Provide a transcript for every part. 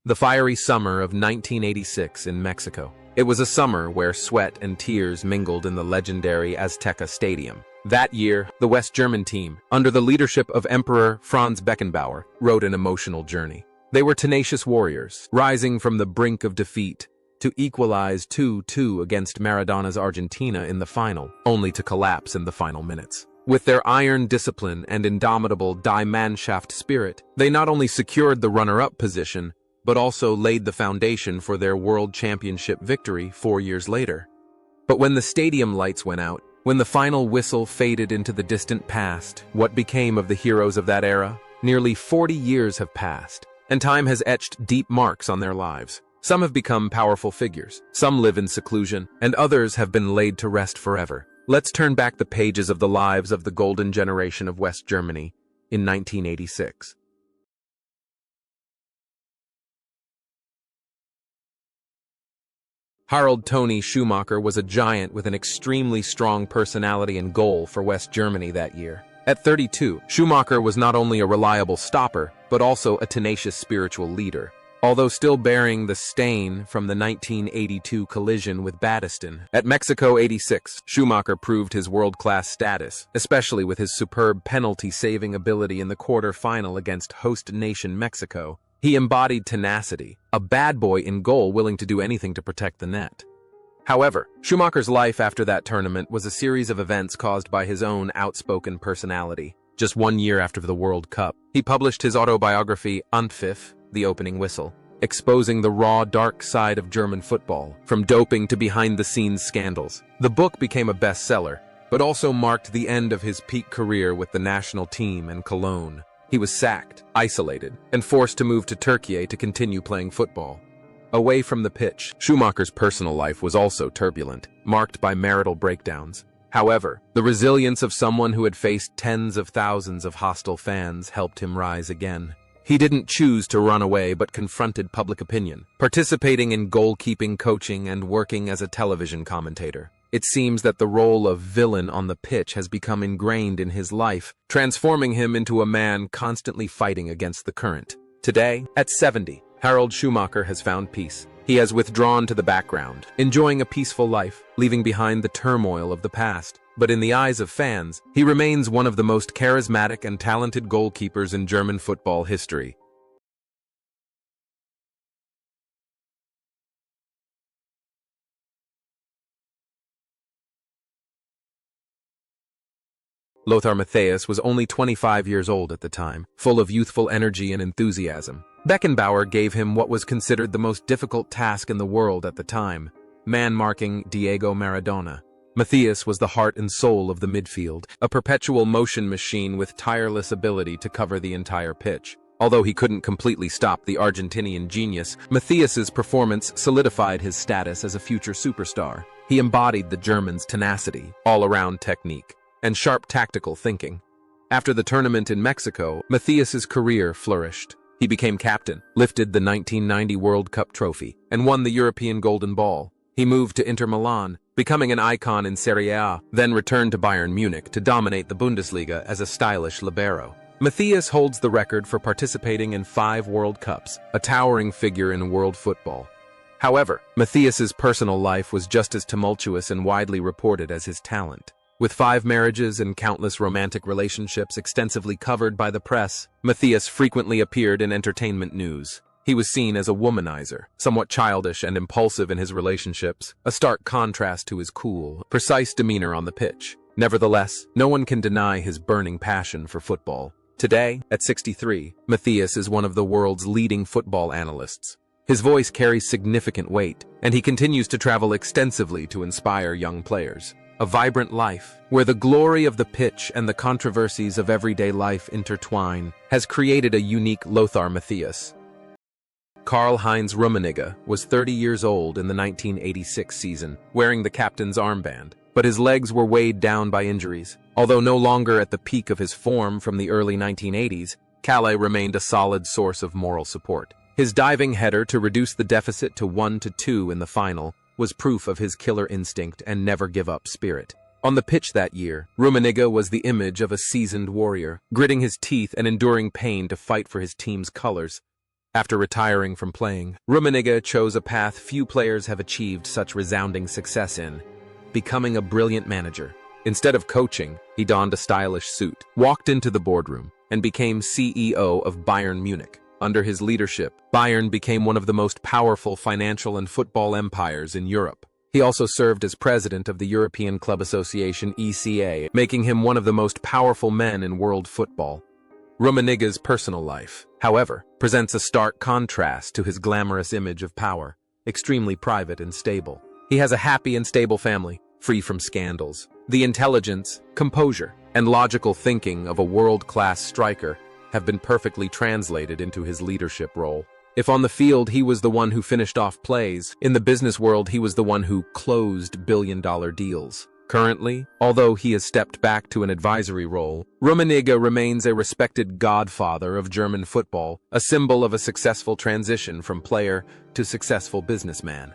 The fiery summer of 1986 in Mexico. It was a summer where sweat and tears mingled in the legendary Azteca Stadium. That year, the West German team, under the leadership of Emperor Franz Beckenbauer, rode an emotional journey. They were tenacious warriors, rising from the brink of defeat to equalize 2-2 against Maradona's Argentina in the final, only to collapse in the final minutes. With their iron discipline and indomitable Die Mannschaft spirit, they not only secured the runner-up position, but also laid the foundation for their World Championship victory 4 years later. But when the stadium lights went out, when the final whistle faded into the distant past, what became of the heroes of that era? Nearly 40 years have passed, and time has etched deep marks on their lives. Some have become powerful figures, some live in seclusion, and others have been laid to rest forever. Let's turn back the pages of the lives of the golden generation of West Germany in 1986. Harald Schumacher was a giant with an extremely strong personality and goal for West Germany that year. At 32, Schumacher was not only a reliable stopper, but also a tenacious spiritual leader. Although still bearing the stain from the 1982 collision with Battiston, at Mexico 86, Schumacher proved his world-class status, especially with his superb penalty-saving ability in the quarter-final against host nation Mexico. He embodied tenacity, a bad boy in goal willing to do anything to protect the net. However, Schumacher's life after that tournament was a series of events caused by his own outspoken personality. Just 1 year after the World Cup, he published his autobiography Anpfiff, The Opening Whistle, exposing the raw, dark side of German football, from doping to behind-the-scenes scandals. The book became a bestseller, but also marked the end of his peak career with the national team and Cologne. He was sacked, isolated, and forced to move to Turkey to continue playing football. Away from the pitch, Schumacher's personal life was also turbulent, marked by marital breakdowns. However, the resilience of someone who had faced tens of thousands of hostile fans helped him rise again. He didn't choose to run away but confronted public opinion, participating in goalkeeping coaching and working as a television commentator. It seems that the role of villain on the pitch has become ingrained in his life, transforming him into a man constantly fighting against the current. Today, at 70, Harald Schumacher has found peace. He has withdrawn to the background, enjoying a peaceful life, leaving behind the turmoil of the past. But in the eyes of fans, he remains one of the most charismatic and talented goalkeepers in German football history. Lothar Matthaus was only 25 years old at the time, full of youthful energy and enthusiasm. Beckenbauer gave him what was considered the most difficult task in the world at the time, man-marking Diego Maradona. Matthaus was the heart and soul of the midfield, a perpetual motion machine with tireless ability to cover the entire pitch. Although he couldn't completely stop the Argentinian genius, Matthaus's performance solidified his status as a future superstar. He embodied the Germans' tenacity, all-around technique, and sharp tactical thinking. After the tournament in Mexico, Matthaus's career flourished. He became captain, lifted the 1990 World Cup trophy, and won the European Golden Ball. He moved to Inter Milan, becoming an icon in Serie A, then returned to Bayern Munich to dominate the Bundesliga as a stylish libero. Matthaus holds the record for participating in 5 World Cups, a towering figure in world football. However, Matthaus's personal life was just as tumultuous and widely reported as his talent. With 5 marriages and countless romantic relationships extensively covered by the press, Matthaus frequently appeared in entertainment news. He was seen as a womanizer, somewhat childish and impulsive in his relationships, a stark contrast to his cool, precise demeanor on the pitch. Nevertheless, no one can deny his burning passion for football. Today, at 63, Matthaus is one of the world's leading football analysts. His voice carries significant weight, and he continues to travel extensively to inspire young players. A vibrant life, where the glory of the pitch and the controversies of everyday life intertwine, has created a unique Lothar Matthaus. Karl-Heinz Rummenigge was 30 years old in the 1986 season, wearing the captain's armband, but his legs were weighed down by injuries. Although no longer at the peak of his form from the early 1980s, Kalle remained a solid source of moral support. His diving header to reduce the deficit to 1-2 in the final was proof of his killer instinct and never-give-up spirit. On the pitch that year, Rummenigge was the image of a seasoned warrior, gritting his teeth and enduring pain to fight for his team's colors. After retiring from playing, Rummenigge chose a path few players have achieved such resounding success in, becoming a brilliant manager. Instead of coaching, he donned a stylish suit, walked into the boardroom, and became CEO of Bayern Munich. Under his leadership, Bayern became one of the most powerful financial and football empires in Europe. He also served as president of the European Club Association (ECA), making him one of the most powerful men in world football. Rummenigge's personal life, however, presents a stark contrast to his glamorous image of power, extremely private and stable. He has a happy and stable family, free from scandals. The intelligence, composure, and logical thinking of a world-class striker have been perfectly translated into his leadership role. If on the field he was the one who finished off plays, in the business world he was the one who closed billion-dollar deals. Currently, although he has stepped back to an advisory role, Rummenigge remains a respected godfather of German football, a symbol of a successful transition from player to successful businessman.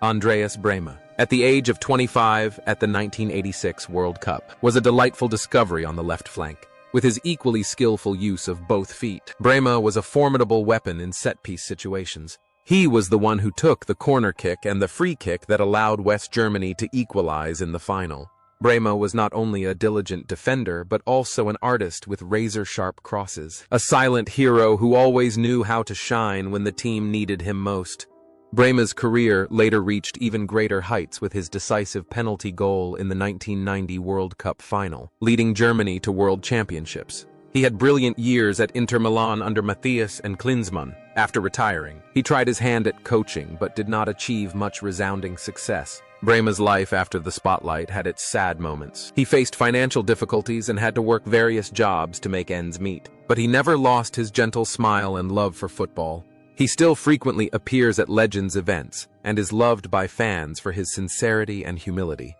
Andreas Brehme, at the age of 25 at the 1986 World Cup, was a delightful discovery on the left flank. With his equally skillful use of both feet, Brehme was a formidable weapon in set-piece situations. He was the one who took the corner kick and the free kick that allowed West Germany to equalize in the final. Brehme was not only a diligent defender, but also an artist with razor-sharp crosses, a silent hero who always knew how to shine when the team needed him most. Brehme's career later reached even greater heights with his decisive penalty goal in the 1990 World Cup final, leading Germany to world championships. He had brilliant years at Inter Milan under Matthaus and Klinsmann. After retiring, he tried his hand at coaching but did not achieve much resounding success. Brehme's life after the spotlight had its sad moments. He faced financial difficulties and had to work various jobs to make ends meet. But he never lost his gentle smile and love for football. He still frequently appears at Legends events and is loved by fans for his sincerity and humility.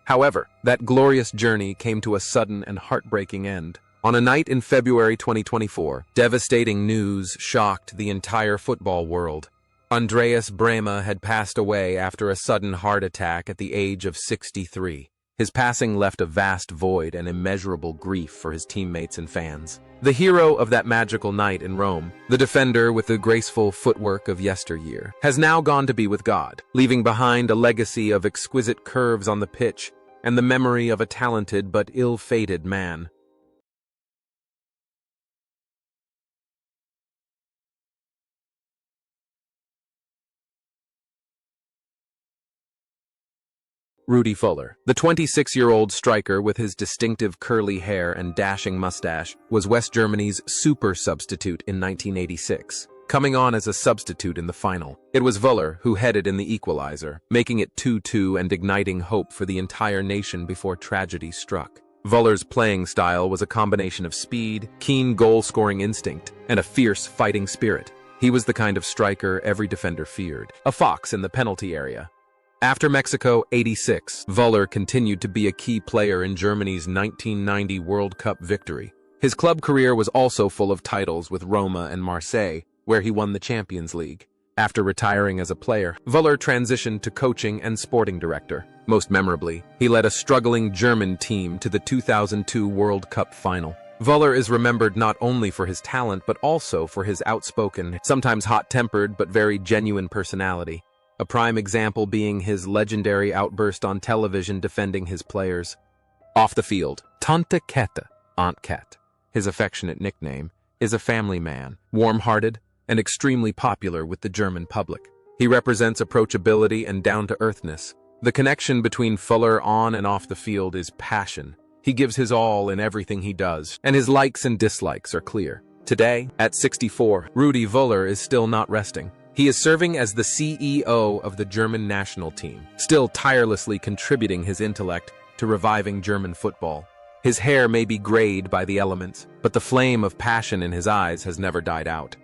However, that glorious journey came to a sudden and heartbreaking end. On a night in February 2024, devastating news shocked the entire football world. Andreas Brehme had passed away after a sudden heart attack at the age of 63. His passing left a vast void and immeasurable grief for his teammates and fans. The hero of that magical night in Rome, the defender with the graceful footwork of yesteryear, has now gone to be with God, leaving behind a legacy of exquisite curves on the pitch and the memory of a talented but ill-fated man. Rudi Voller, the 26-year-old striker with his distinctive curly hair and dashing mustache, was West Germany's super substitute in 1986, coming on as a substitute in the final. It was Voller who headed in the equalizer, making it 2-2 and igniting hope for the entire nation before tragedy struck. Voller's playing style was a combination of speed, keen goal-scoring instinct, and a fierce fighting spirit. He was the kind of striker every defender feared, a fox in the penalty area. After Mexico '86, Voller continued to be a key player in Germany's 1990 World Cup victory. His club career was also full of titles with Roma and Marseille, where he won the Champions League. After retiring as a player, Voller transitioned to coaching and sporting director. Most memorably, he led a struggling German team to the 2002 World Cup final. Voller is remembered not only for his talent but also for his outspoken, sometimes hot-tempered but very genuine personality. A prime example being his legendary outburst on television defending his players. Off the field, Tante Kette, Aunt Cat, his affectionate nickname, is a family man, warm-hearted, and extremely popular with the German public. He represents approachability and down-to-earthness. The connection between Voller on and off the field is passion. He gives his all in everything he does, and his likes and dislikes are clear. Today, at 64, Rudi Voller is still not resting. He is serving as the CEO of the German national team, still tirelessly contributing his intellect to reviving German football. His hair may be grayed by the elements, but the flame of passion in his eyes has never died out.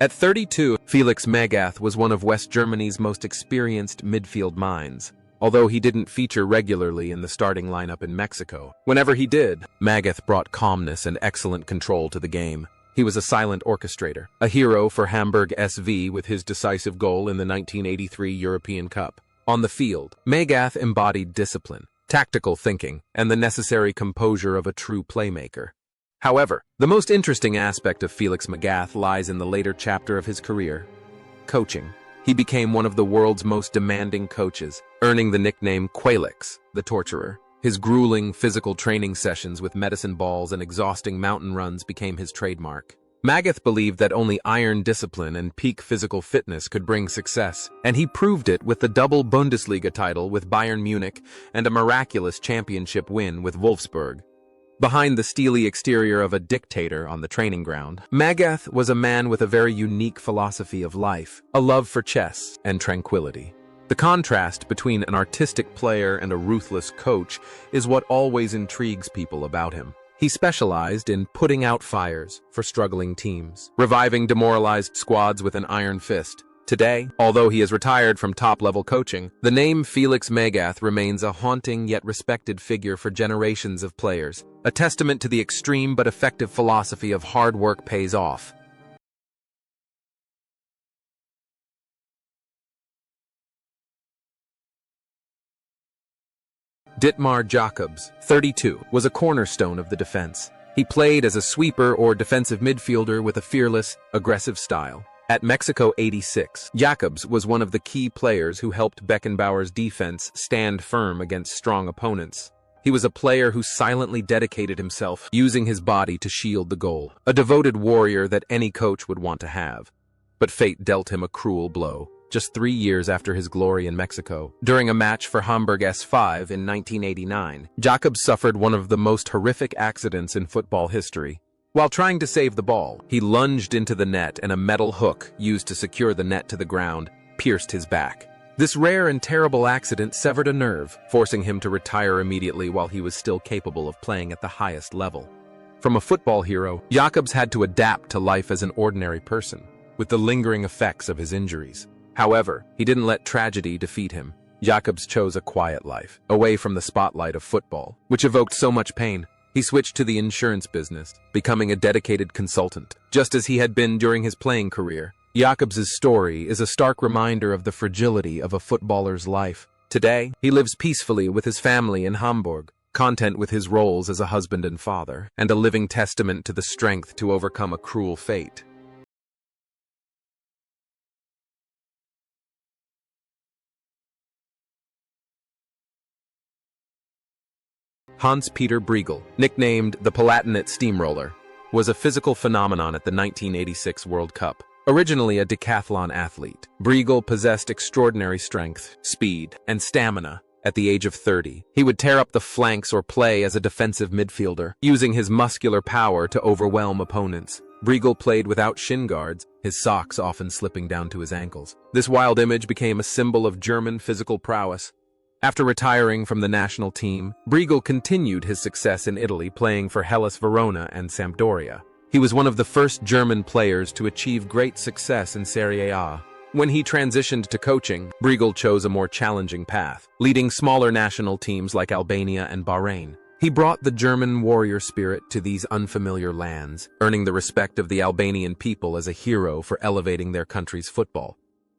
At 32, Felix Magath was one of West Germany's most experienced midfield minds. although he didn't feature regularly in the starting lineup in Mexico. Whenever he did, Magath brought calmness and excellent control to the game. He was a silent orchestrator, a hero for Hamburg SV with his decisive goal in the 1983 European Cup. On the field, Magath embodied discipline, tactical thinking, and the necessary composure of a true playmaker. However, the most interesting aspect of Felix Magath lies in the later chapter of his career: coaching. He became one of the world's most demanding coaches, earning the nickname Quelix, the torturer. His grueling physical training sessions with medicine balls and exhausting mountain runs became his trademark. Magath believed that only iron discipline and peak physical fitness could bring success, and he proved it with the double Bundesliga title with Bayern Munich and a miraculous championship win with Wolfsburg. Behind the steely exterior of a dictator on the training ground, Magath was a man with a very unique philosophy of life, a love for chess and tranquility. The contrast between an artistic player and a ruthless coach is what always intrigues people about him. He specialized in putting out fires for struggling teams, reviving demoralized squads with an iron fist. Today, although he is retired from top-level coaching, the name Felix Magath remains a haunting yet respected figure for generations of players, a testament to the extreme but effective philosophy of hard work pays off. Ditmar Jakobs, 32, was a cornerstone of the defense. He played as a sweeper or defensive midfielder with a fearless, aggressive style. At Mexico '86, Jakobs was one of the key players who helped Beckenbauer's defense stand firm against strong opponents. He was a player who silently dedicated himself, using his body to shield the goal, a devoted warrior that any coach would want to have. But fate dealt him a cruel blow. Just 3 years after his glory in Mexico, during a match for Hamburg S5 in 1989, Jakobs suffered one of the most horrific accidents in football history. While trying to save the ball, he lunged into the net and a metal hook, used to secure the net to the ground, pierced his back. This rare and terrible accident severed a nerve, forcing him to retire immediately while he was still capable of playing at the highest level. From a football hero, Jakobs had to adapt to life as an ordinary person, with the lingering effects of his injuries. However, he didn't let tragedy defeat him. Jakobs chose a quiet life, away from the spotlight of football, which evoked so much pain. He switched to the insurance business, becoming a dedicated consultant, just as he had been during his playing career. Jakobs' story is a stark reminder of the fragility of a footballer's life. Today, he lives peacefully with his family in Hamburg, content with his roles as a husband and father, and a living testament to the strength to overcome a cruel fate. Hans-Peter Briegel, nicknamed the Palatinate Steamroller, was a physical phenomenon at the 1986 World Cup. Originally a decathlon athlete, Briegel possessed extraordinary strength, speed, and stamina. At the age of 30, he would tear up the flanks or play as a defensive midfielder, using his muscular power to overwhelm opponents. Briegel played without shin guards, his socks often slipping down to his ankles. This wild image became a symbol of German physical prowess. After retiring from the national team, Briegel continued his success in Italy, playing for Hellas Verona and Sampdoria. He was one of the first German players to achieve great success in Serie A. When he transitioned to coaching, Briegel chose a more challenging path, leading smaller national teams like Albania and Bahrain. He brought the German warrior spirit to these unfamiliar lands, earning the respect of the Albanian people as a hero for elevating their country's football.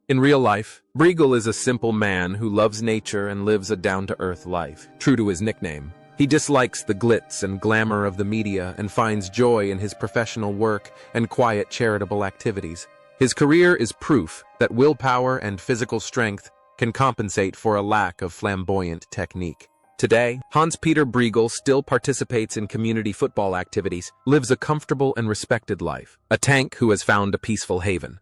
In real life, Briegel is a simple man who loves nature and lives a down-to-earth life, true to his nickname. He dislikes the glitz and glamour of the media and finds joy in his professional work and quiet charitable activities. His career is proof that willpower and physical strength can compensate for a lack of flamboyant technique. Today, Hans-Peter Briegel still participates in community football activities, lives a comfortable and respected life, a tank who has found a peaceful haven.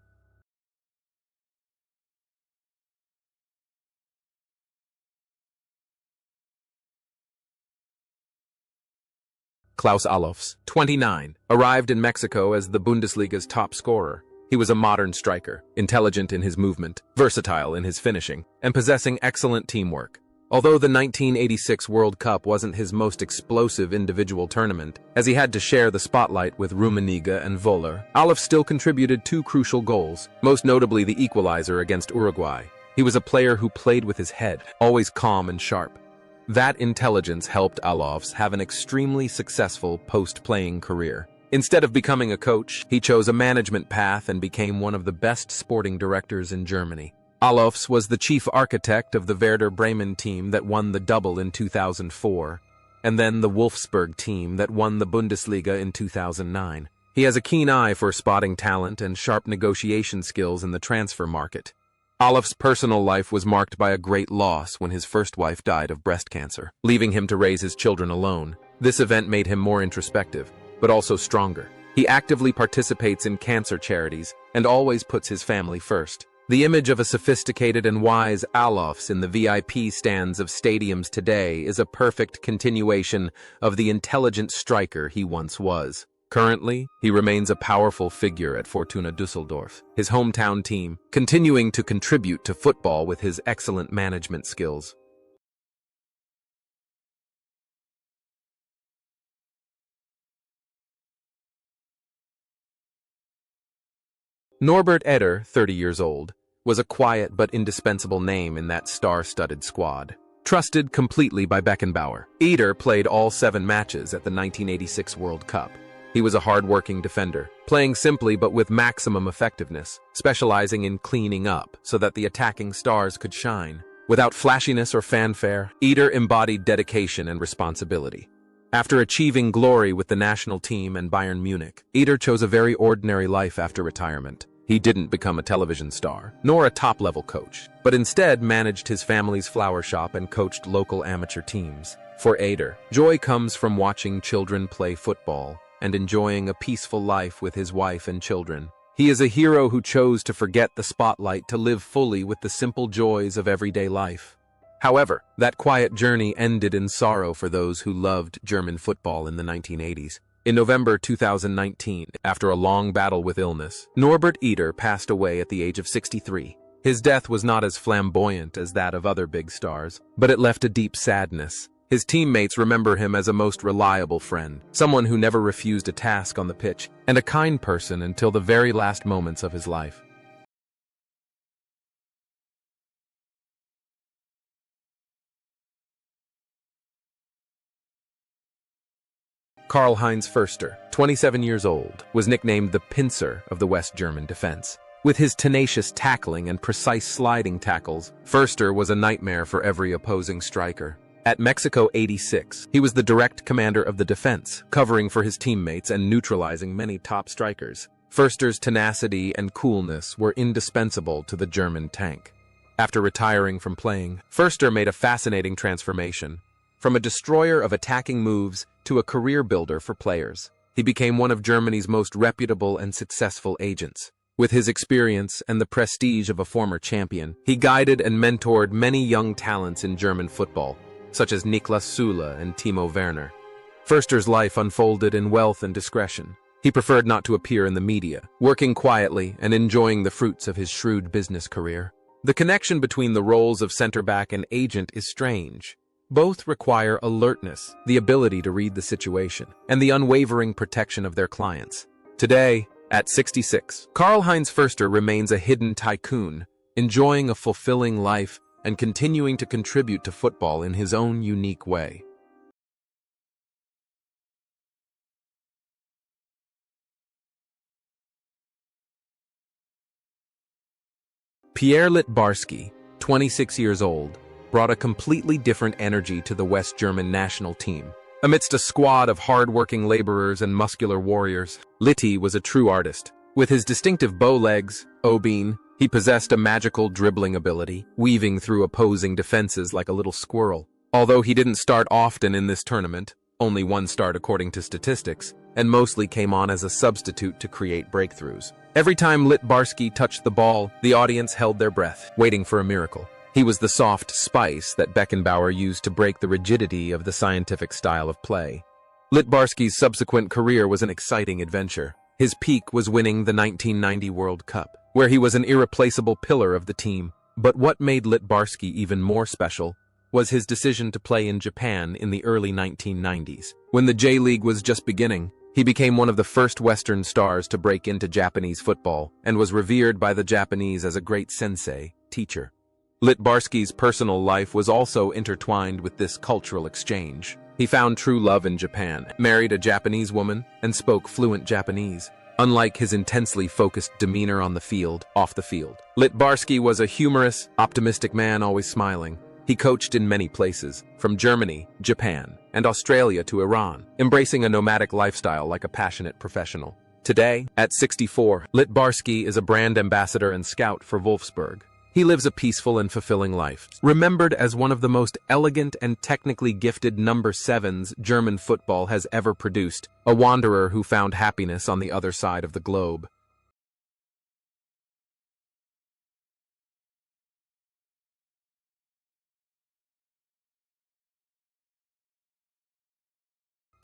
Klaus Allofs, 29, arrived in Mexico as the Bundesliga's top scorer. He was a modern striker, intelligent in his movement, versatile in his finishing, and possessing excellent teamwork. Although the 1986 World Cup wasn't his most explosive individual tournament, as he had to share the spotlight with Rummenigge and Voller, Allofs still contributed 2 crucial goals, most notably the equalizer against Uruguay. He was a player who played with his head, always calm and sharp. That intelligence helped Allofs have an extremely successful post-playing career. Instead of becoming a coach, he chose a management path and became one of the best sporting directors in Germany. Allofs was the chief architect of the Werder Bremen team that won the double in 2004, and then the Wolfsburg team that won the Bundesliga in 2009. He has a keen eye for spotting talent and sharp negotiation skills in the transfer market. Allofs' personal life was marked by a great loss when his first wife died of breast cancer, leaving him to raise his children alone. This event made him more introspective, but also stronger. He actively participates in cancer charities and always puts his family first. The image of a sophisticated and wise Allofs in the VIP stands of stadiums today is a perfect continuation of the intelligent striker he once was. Currently, he remains a powerful figure at Fortuna Düsseldorf, his hometown team, continuing to contribute to football with his excellent management skills. Norbert Eder, 30 years old, was a quiet but indispensable name in that star-studded squad. Trusted completely by Beckenbauer, Eder played all 7 matches at the 1986 World Cup. He was a hard-working defender, playing simply but with maximum effectiveness, specializing in cleaning up so that the attacking stars could shine. Without flashiness or fanfare, Eder embodied dedication and responsibility. After achieving glory with the national team and Bayern Munich, Eder chose a very ordinary life after retirement. He didn't become a television star, nor a top-level coach, but instead managed his family's flower shop and coached local amateur teams. For Eder, joy comes from watching children play football and enjoying a peaceful life with his wife and children. He is a hero who chose to forget the spotlight to live fully with the simple joys of everyday life. However, that quiet journey ended in sorrow for those who loved German football in the 1980s. In November 2019, after a long battle with illness, Norbert Eder passed away at the age of 63. His death was not as flamboyant as that of other big stars, but it left a deep sadness. His teammates remember him as a most reliable friend, someone who never refused a task on the pitch, and a kind person until the very last moments of his life. Karl-Heinz Forster, 27 years old, was nicknamed the pincer of the West German defense. With his tenacious tackling and precise sliding tackles, Forster was a nightmare for every opposing striker. At Mexico '86, he was the direct commander of the defense, covering for his teammates and neutralizing many top strikers. Forster's tenacity and coolness were indispensable to the German tank. After retiring from playing, Forster made a fascinating transformation. From a destroyer of attacking moves to a career builder for players, he became one of Germany's most reputable and successful agents. With his experience and the prestige of a former champion, he guided and mentored many young talents in German football, such as Niklas Süle and Timo Werner. Forster's life unfolded in wealth and discretion. He preferred not to appear in the media, working quietly and enjoying the fruits of his shrewd business career. The connection between the roles of center-back and agent is strange. Both require alertness, the ability to read the situation, and the unwavering protection of their clients. Today, at 66, Karl-Heinz Forster remains a hidden tycoon, enjoying a fulfilling life and continuing to contribute to football in his own unique way. Pierre Littbarski, 26 years old, brought a completely different energy to the West German national team. Amidst a squad of hard-working laborers and muscular warriors, Litti was a true artist. With his distinctive bow legs, Obein, he possessed a magical dribbling ability, weaving through opposing defenses like a little squirrel. Although he didn't start often in this tournament, only one start according to statistics, and mostly came on as a substitute to create breakthroughs. Every time Littbarski touched the ball, the audience held their breath, waiting for a miracle. He was the soft spice that Beckenbauer used to break the rigidity of the scientific style of play. Littbarski's subsequent career was an exciting adventure. His peak was winning the 1990 World Cup, where he was an irreplaceable pillar of the team. But what made Littbarski even more special was his decision to play in Japan in the early 1990s. When the J-League was just beginning, he became one of the first Western stars to break into Japanese football and was revered by the Japanese as a great sensei, teacher. Littbarski's personal life was also intertwined with this cultural exchange. He found true love in Japan, married a Japanese woman, and spoke fluent Japanese. Unlike his intensely focused demeanor on the field, off the field, Littbarski was a humorous, optimistic man always smiling. He coached in many places, from Germany, Japan, and Australia to Iran, embracing a nomadic lifestyle like a passionate professional. Today, at 64, Littbarski is a brand ambassador and scout for Wolfsburg. He lives a peaceful and fulfilling life, remembered as one of the most elegant and technically gifted number 7s German football has ever produced, a wanderer who found happiness on the other side of the globe.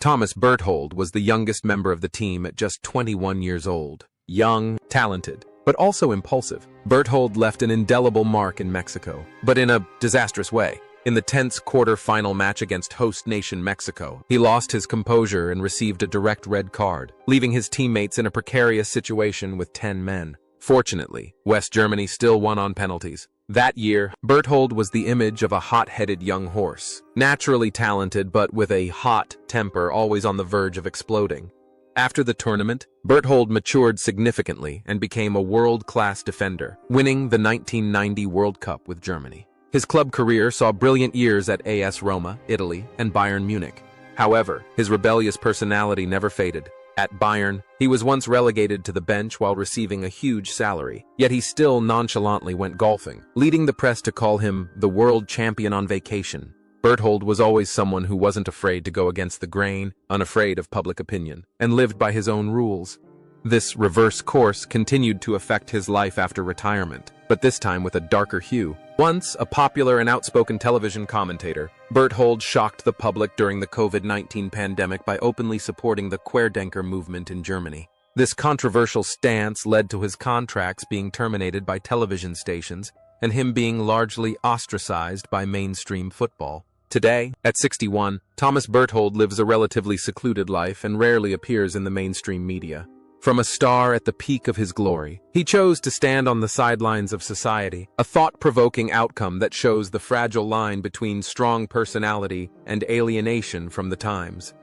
Thomas Berthold was the youngest member of the team at just 21 years old. Young, talented, but also impulsive, Berthold left an indelible mark in Mexico, but in a disastrous way. In the tense quarter-final match against host nation Mexico, he lost his composure and received a direct red card, leaving his teammates in a precarious situation with 10 men. Fortunately, West Germany still won on penalties. That year, Berthold was the image of a hot-headed young horse, naturally talented but with a hot temper always on the verge of exploding. After the tournament, Berthold matured significantly and became a world-class defender, winning the 1990 World Cup with Germany. His club career saw brilliant years at AS Roma, Italy, and Bayern Munich. However, his rebellious personality never faded. At Bayern, he was once relegated to the bench while receiving a huge salary, yet he still nonchalantly went golfing, leading the press to call him the world champion on vacation. Berthold was always someone who wasn't afraid to go against the grain, unafraid of public opinion, and lived by his own rules. This reverse course continued to affect his life after retirement, but this time with a darker hue. Once a popular and outspoken television commentator, Berthold shocked the public during the COVID-19 pandemic by openly supporting the Querdenker movement in Germany. This controversial stance led to his contracts being terminated by television stations and him being largely ostracized by mainstream football. Today, at 61, Thomas Berthold lives a relatively secluded life and rarely appears in the mainstream media. From a star at the peak of his glory, he chose to stand on the sidelines of society, a thought-provoking outcome that shows the fragile line between strong personality and alienation from the times.